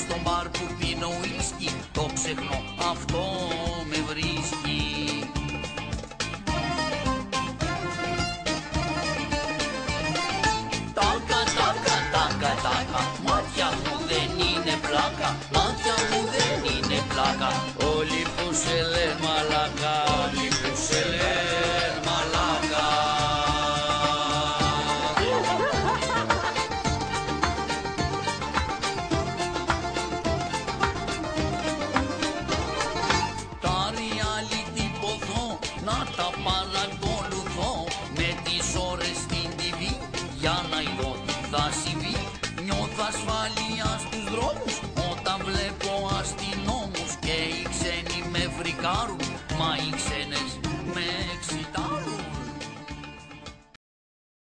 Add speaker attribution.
Speaker 1: στο μπαρ που πίνω ουίσκι, το ξεχνώ, αυτό με βρίσκει. Τάκα, τάκα, τάκα, τάκα, μάτια μου δεν είναι πλάκα, μάτια μου δεν είναι πλάκα. Όλοι που σε λένε μαλάκα, όλοι που σε λένε μαλάκα. Τα reality ποδώ, να τα παρακολουθώ με τις ώρες στην TV, για να ειδώ τι θα συμβεί, νιώθω ασφαλή.